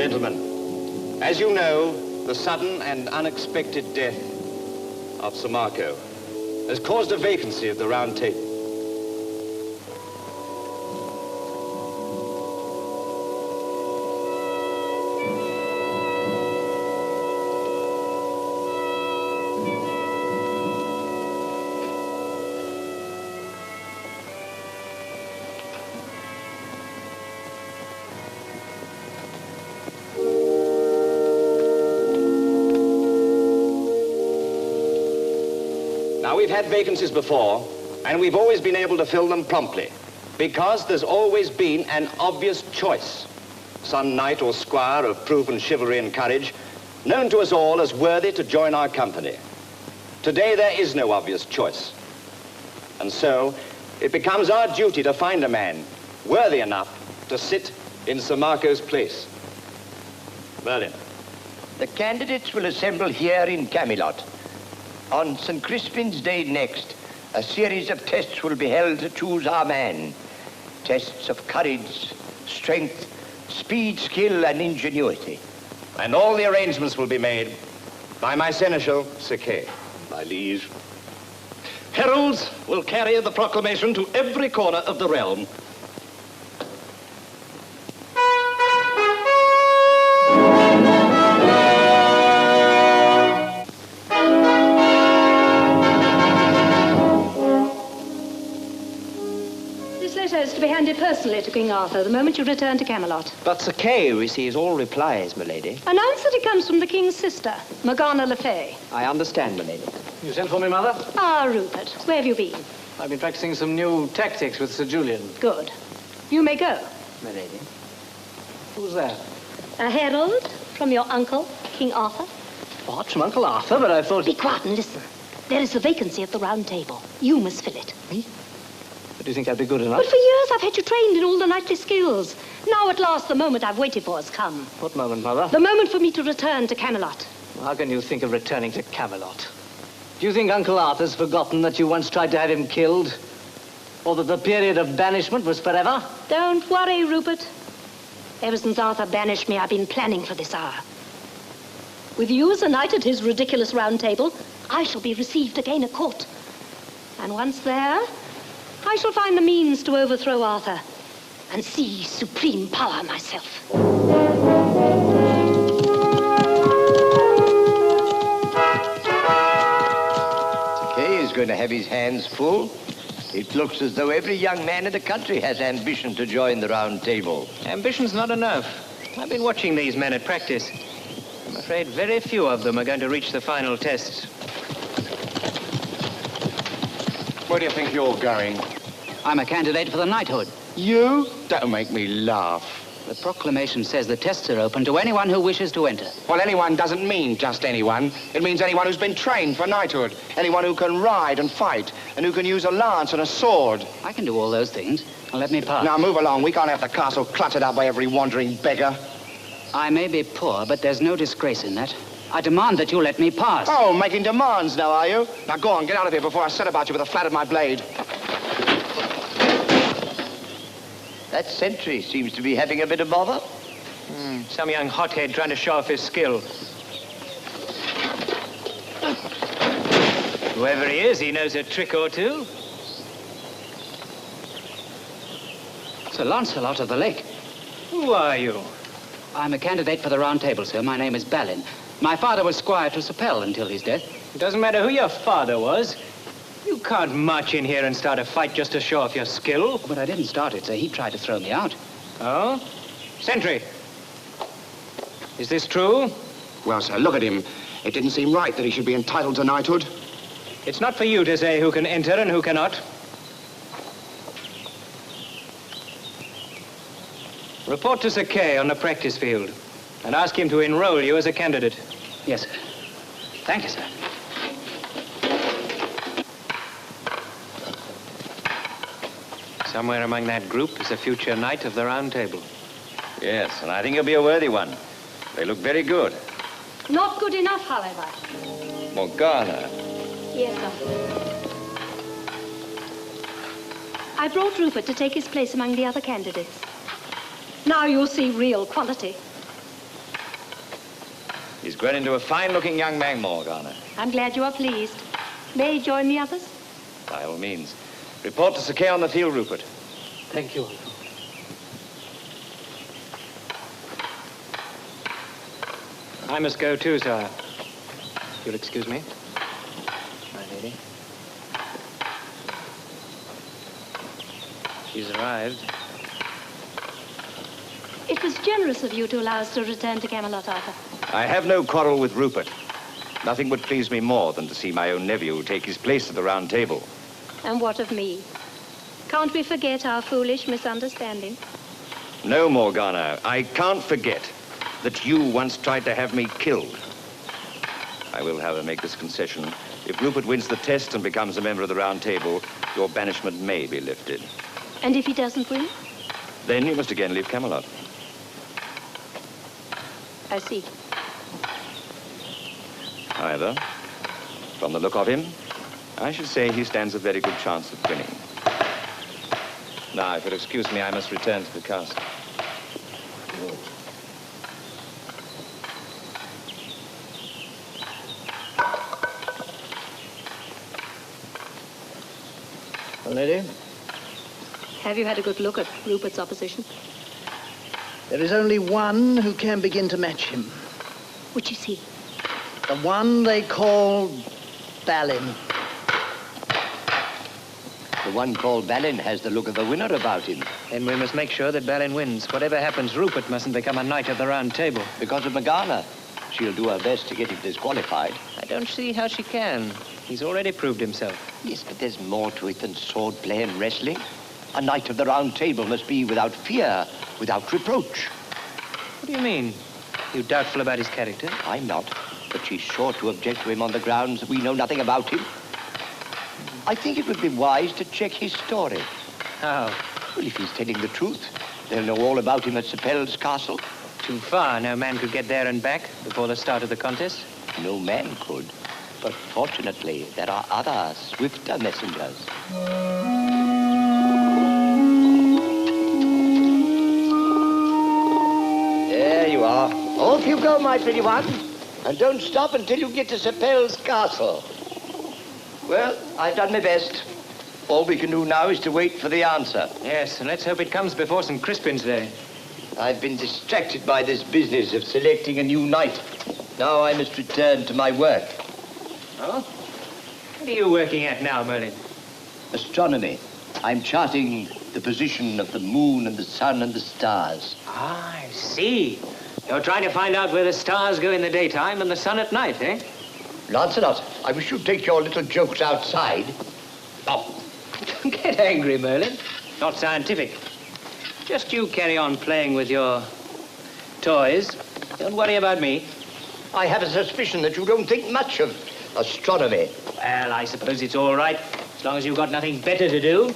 Gentlemen, as you know, the sudden and unexpected death of Sir Marco has caused a vacancy at the Round Table. Now, we've had vacancies before, and we've always been able to fill them promptly, because there's always been an obvious choice. Some knight or squire of proven chivalry and courage, known to us all as worthy to join our company. Today, there is no obvious choice. And so, it becomes our duty to find a man worthy enough to sit in Sir Marco's place. Merlin. The candidates will assemble here in Camelot. On St. Crispin's Day next, a series of tests will be held to choose our man. Tests of courage, strength, speed, skill, and ingenuity. And all the arrangements will be made by my seneschal, Sir Kay. My liege. Heralds will carry the proclamation to every corner of the realm. Is to be handed personally to King Arthur the moment you return to Camelot. But Sir Kay receives all replies, milady. Announce that it comes from the King's sister, Morgana Le Fay. I understand, milady. You sent for me, Mother? Ah, Rupert, where have you been? I've been practicing some new tactics with Sir Julian. Good. You may go. Milady. Who's that? A herald from your uncle, King Arthur. What, from Uncle Arthur? But I thought... Be quiet and listen. There is a vacancy at the Round Table. You must fill it. Me? But do you think I'd be good enough? But for years I've had you trained in all the knightly skills. Now at last the moment I've waited for has come. What moment, Mother? The moment for me to return to Camelot. How can you think of returning to Camelot? Do you think Uncle Arthur's forgotten that you once tried to have him killed? Or that the period of banishment was forever? Don't worry, Rupert. Ever since Arthur banished me, I've been planning for this hour. With you as a knight at his ridiculous Round Table, I shall be received again at court. And once there, I shall find the means to overthrow Arthur and seize supreme power myself. Sir Kay is going to have his hands full. It looks as though every young man in the country has ambition to join the Round Table. Ambition's not enough. I've been watching these men at practice. I'm afraid very few of them are going to reach the final tests. Where do you think you're going? I'm a candidate for the knighthood. You? That'll make me laugh. The proclamation says the tests are open to anyone who wishes to enter. Well, anyone doesn't mean just anyone. It means anyone who's been trained for knighthood. Anyone who can ride and fight, and who can use a lance and a sword. I can do all those things. Now let me pass. Now, move along. We can't have the castle cluttered up by every wandering beggar. I may be poor, but there's no disgrace in that. I demand that you let me pass. Oh, making demands now, are you? Now, go on, get out of here before I set about you with the flat of my blade. That sentry seems to be having a bit of bother. Some young hothead trying to show off his skill. Whoever he is, he knows a trick or two. Sir Lancelot of the Lake. Who are you? I'm a candidate for the Round Table, sir. My name is Balin. My father was Squire to Sir Pell until his death. It doesn't matter who your father was. You can't march in here and start a fight just to show off your skill. But I didn't start it, sir. He tried to throw me out. Oh? Sentry. Is this true? Well, sir, look at him. It didn't seem right that he should be entitled to knighthood. It's not for you to say who can enter and who cannot. Report to Sir Kay on the practice field and ask him to enroll you as a candidate. Yes, sir. Thank you, sir. Somewhere among that group is a future knight of the Round Table. Yes, and I think he'll be a worthy one. They look very good. Not good enough, however. Morgana. Yes, sir. I brought Rupert to take his place among the other candidates. Now you'll see real quality. He's grown into a fine-looking young man, Morgana. I'm glad you are pleased. May I join the others? By all means. Report to Sir Kay on the field, Rupert. Thank you. I must go too, sir. You'll excuse me, my lady. She's arrived. It was generous of you to allow us to return to Camelot, Arthur. I have no quarrel with Rupert. Nothing would please me more than to see my own nephew take his place at the round table. And what of me? Can't we forget our foolish misunderstanding? No, Morgana, I can't forget that you once tried to have me killed. I will, however, make this concession. If Rupert wins the test and becomes a member of the round table, your banishment may be lifted. And if he doesn't win? Then you must again leave Camelot. I see. However, from the look of him, I should say he stands a very good chance of winning. Now, if you'll excuse me, I must return to the castle. Lady, Have you had a good look at Rupert's opposition? there is only one who can begin to match him. Which is he? The one they call Balin. The one called Balin has the look of the winner about him. Then we must make sure that Balin wins. Whatever happens, Rupert mustn't become a knight of the round table. Because of Morgana. She'll do her best to get him disqualified. I don't see how she can. He's already proved himself. Yes, but there's more to it than swordplay and wrestling. A knight of the round table must be without fear, without reproach. What do you mean? You doubtful about his character? I'm not, but she's sure to object to him on the grounds that we know nothing about him. I think it would be wise to check his story. How? Well, if he's telling the truth, they'll know all about him at Sapel's castle. Too far. No man could get there and back before the start of the contest. No man could. But fortunately, there are other swifter messengers. There you are. Off you go, my pretty one. And don't stop until you get to Sapel's castle. Well, I've done my best. All we can do now is to wait for the answer. Yes, and let's hope it comes before St. Crispin's Day. I've been distracted by this business of selecting a new knight. Now I must return to my work. Oh? What are you working at now, Merlin? Astronomy. I'm charting the position of the moon and the sun and the stars. Ah, I see. You're trying to find out where the stars go in the daytime and the sun at night, eh? Lancelot, I wish you'd take your little jokes outside. Oh, don't get angry, Merlin. Not scientific. Just you carry on playing with your toys. Don't worry about me. I have a suspicion that you don't think much of astronomy. Well, I suppose it's all right, as long as you've got nothing better to do.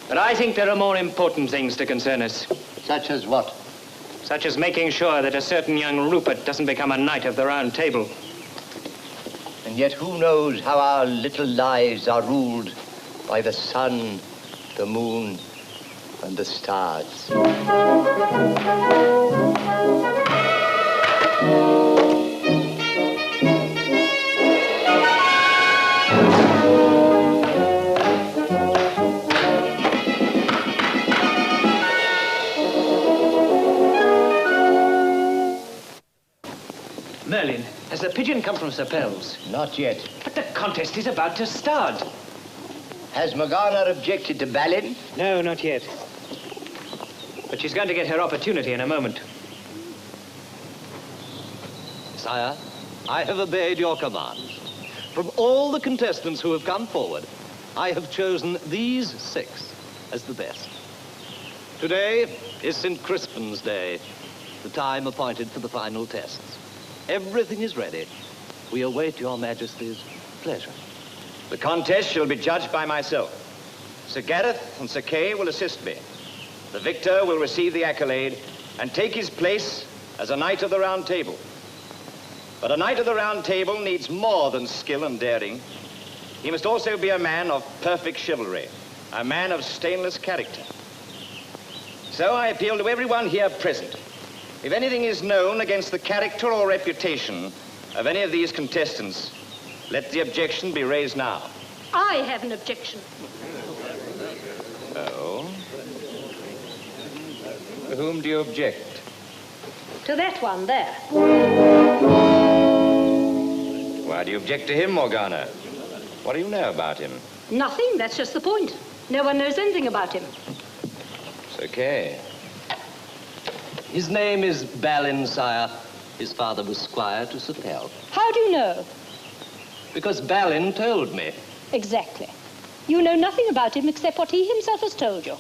But I think there are more important things to concern us. Such as what? Such as making sure that a certain young Rupert doesn't become a knight of the round table. And yet who knows how our little lives are ruled by the sun, the moon, and the stars. Merlin, has the pigeon come from Sapel's? Not yet. But the contest is about to start. Has Morgana objected to Balin? No, not yet. But she's going to get her opportunity in a moment. Sire, I have obeyed your commands. From all the contestants who have come forward, I have chosen these 6 as the best. Today is St. Crispin's Day, the time appointed for the final tests. Everything is ready. We await your Majesty's pleasure. The contest shall be judged by myself. Sir Gareth and Sir Kay will assist me. The victor will receive the accolade and take his place as a knight of the round table. But a knight of the round table needs more than skill and daring. He must also be a man of perfect chivalry, a man of stainless character. So I appeal to everyone here present If anything is known against the character or reputation of any of these contestants, let the objection be raised now. I have an objection. Oh? To whom do you object? To that one there. Why do you object to him, Morgana? What do you know about him? Nothing, that's just the point. No one knows anything about him. It's okay. His name is Balin, sire. His father was squire to Sir Pell. How do you know? Because Balin told me. Exactly. You know nothing about him except what he himself has told you.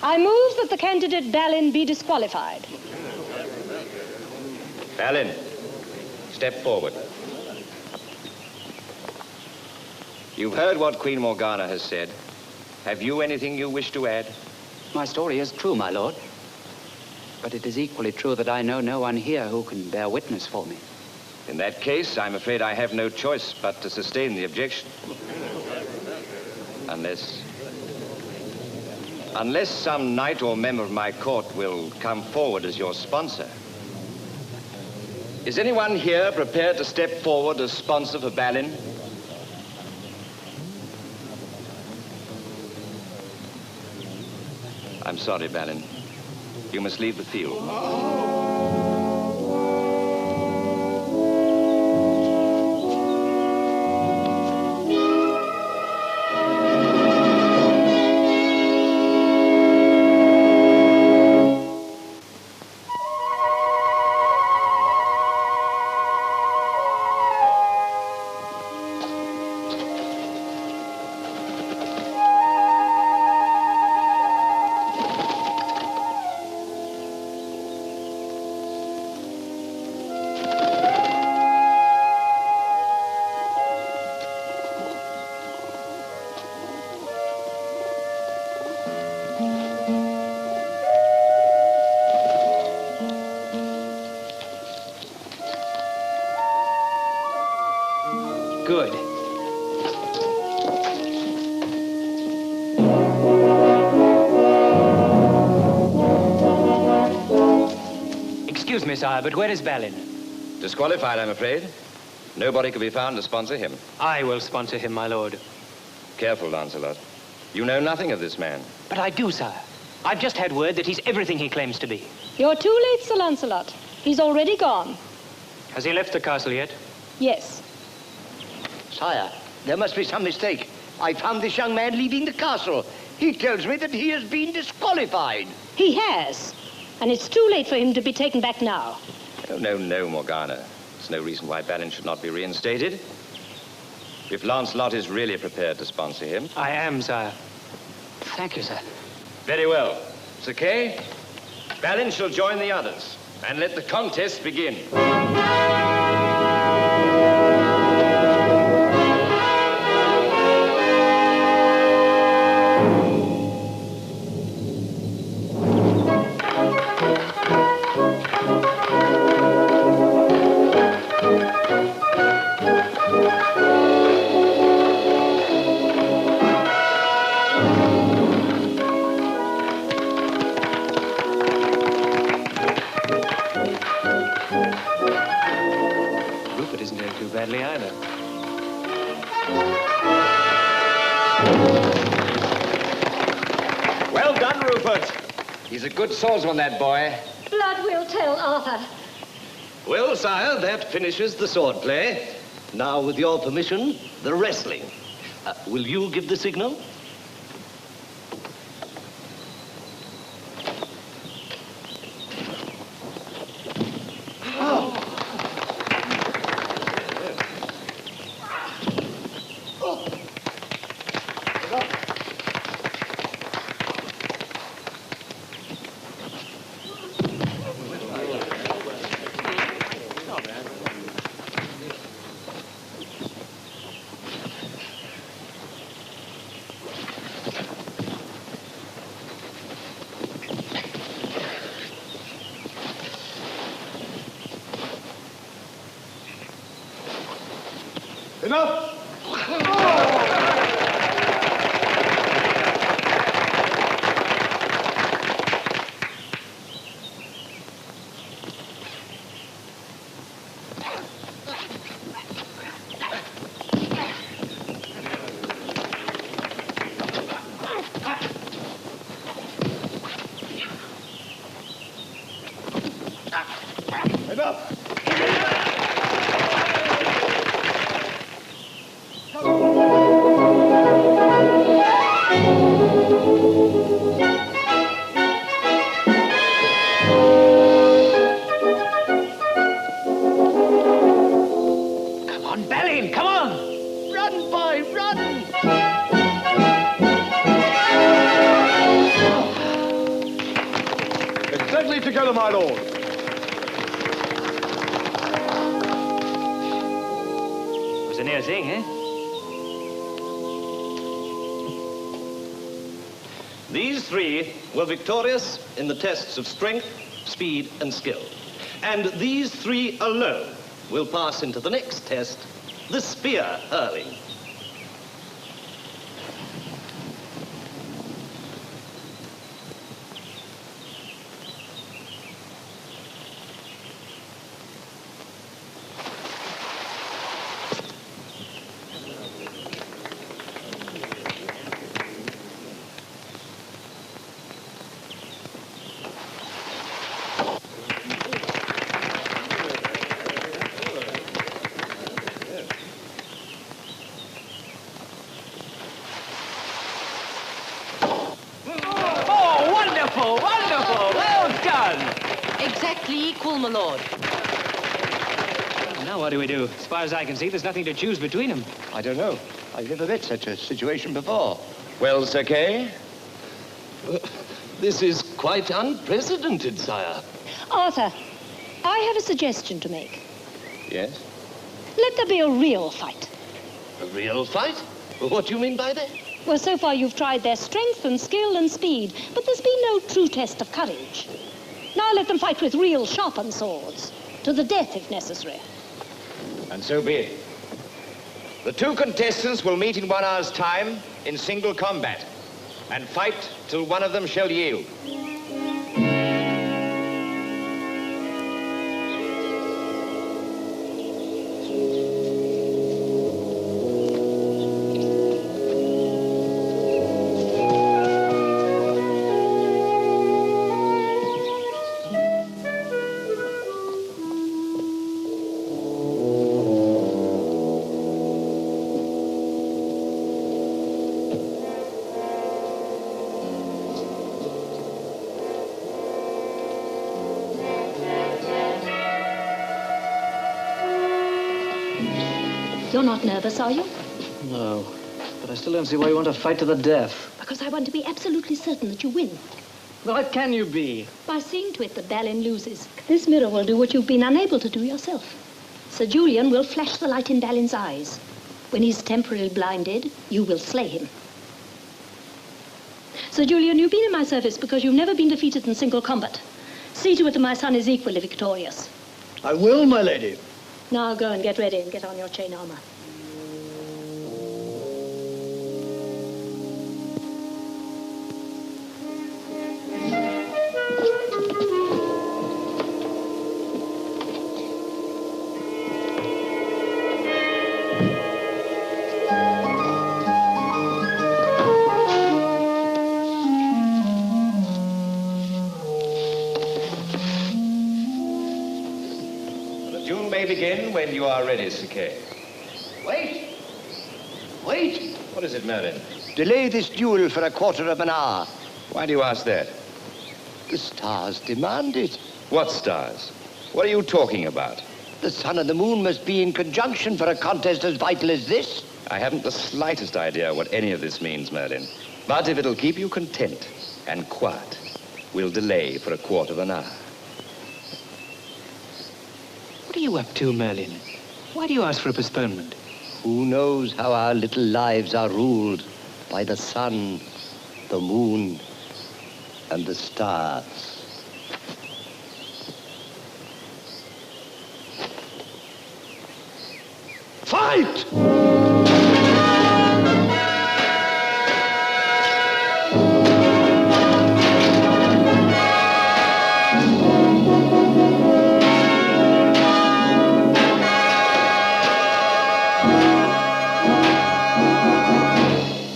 I move that the candidate Balin be disqualified. Balin, step forward. You've heard what Queen Morgana has said. Have you anything you wish to add? My story is true, my lord. But it is equally true that I know no one here who can bear witness for me. In that case, I'm afraid I have no choice but to sustain the objection. Unless some knight or member of my court will come forward as your sponsor. Is anyone here prepared to step forward as sponsor for Balin? I'm sorry, Balin. You must leave the field. Good. Excuse me, sire, but where is Balin? Disqualified, I'm afraid. Nobody could be found to sponsor him. I will sponsor him, my lord. Careful, Lancelot. You know nothing of this man. But I do, sire. I've just had word that he's everything he claims to be. You're too late, Sir Lancelot. He's already gone. Has he left the castle yet? Yes. Sire, there must be some mistake. I found this young man leaving the castle. He tells me that he has been disqualified. He has. And it's too late for him to be taken back now. Oh, no, Morgana. There's no reason why Balin should not be reinstated. If Lancelot is really prepared to sponsor him. I am, sire. Thank you, sir. Very well. Sir Kay, Balin shall join the others. And let the contest begin. Rupert isn't doing too badly either. Well done, Rupert. He's a good swordsman, that boy. Blood will tell, Arthur. Well, sire, that finishes the sword play. Now, with your permission, the wrestling. Will you give the signal? Enough! I'm up. Come on, Balin, come on! Run, boy, run! Exactly together, my lord. It was a near thing, eh? These three were victorious in the tests of strength, speed, and skill. And these three alone will pass into the next test, the spear hurling. Oh, wonderful, wonderful! Well done! Exactly equal, my lord. Now what do we do? As far as I can see, there's nothing to choose between them. I don't know. I've never met such a situation before. Well, Sir Kay? This is quite unprecedented, sire. Arthur, I have a suggestion to make. Yes? Let there be a real fight. A real fight? What do you mean by that? Well, so far you've tried their strength and skill and speed, but there's been no true test of courage. Now let them fight with real sharpened swords, to the death if necessary. And so be it. The two contestants will meet in 1 hour's time in single combat and fight till one of them shall yield. You're not nervous, are you? No, but I still don't see why you want to fight to the death. Because I want to be absolutely certain that you win. Well, what can you be? By seeing to it that Balin loses. This mirror will do what you've been unable to do yourself. Sir Julian will flash the light in Balin's eyes. When he's temporarily blinded, you will slay him. Sir Julian, you've been in my service because you've never been defeated in single combat. See to it that my son is equally victorious. I will, my lady. Now go and get ready and get on your chain armor. Begin when you are ready, Sir Kay. Wait! Wait! What is it, Merlin? Delay this duel for a quarter of an hour. Why do you ask that? The stars demand it. What stars? What are you talking about? The sun and the moon must be in conjunction for a contest as vital as this. I haven't the slightest idea what any of this means, Merlin. But if it'll keep you content and quiet, we'll delay for a quarter of an hour. What are you up to, Merlin? Why do you ask for a postponement? Who knows how our little lives are ruled by the sun, the moon, and the stars. Fight!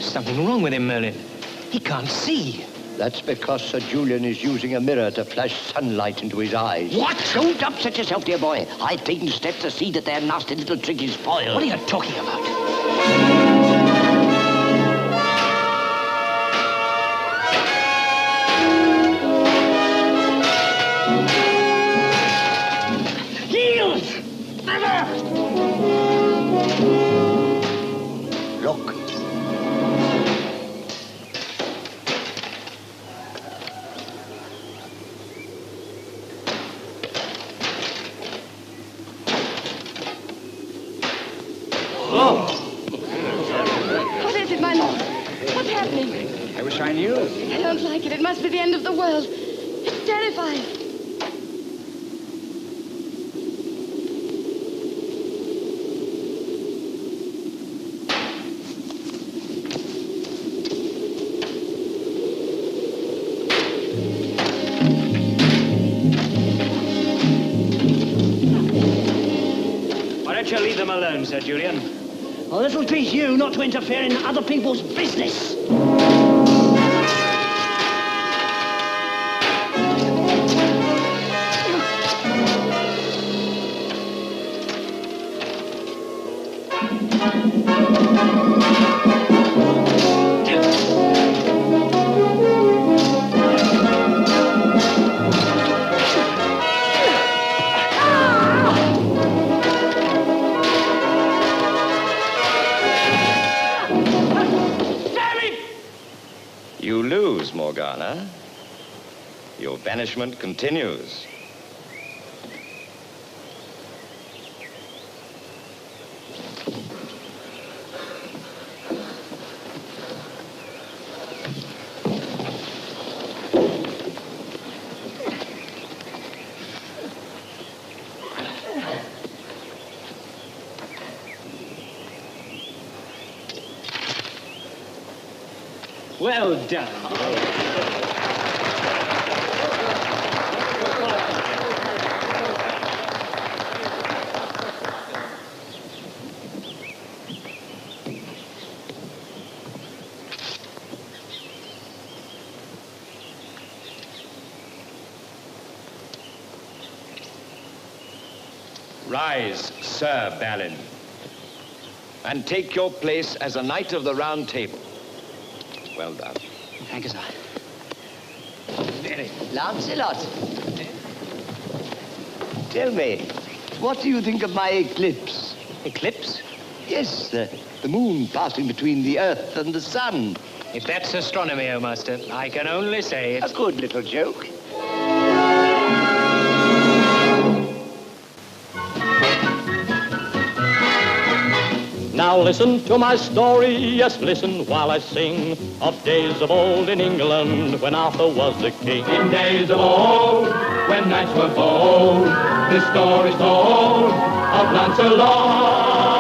Something wrong with him, Merlin. He can't see. That's because Sir Julian is using a mirror to flash sunlight into his eyes. What? Don't upset yourself, dear boy. I've taken steps to see that their nasty little trick is foiled. What are you talking about? Yield! Never! Look. What is it, my lord? What's happening? I wish I knew. I don't like it. It must be the end of the world. It's terrifying. Why don't you leave them alone, Sir Julian? Well, this'll teach you not to interfere in other people's business. You lose, Morgana. Your banishment continues. Well done. Rise, Sir Balin, and take your place as a Knight of the Round Table. Well done. Thank you, sir. Lancelot. Tell me, what do you think of my eclipse? Eclipse? Yes, the moon passing between the earth and the sun. If that's astronomy, O Master, I can only say it's... A good little joke. Now listen to my story, yes, listen while I sing of days of old in England when Arthur was the king. In days of old, when knights were bold, this story's told of Lancelot.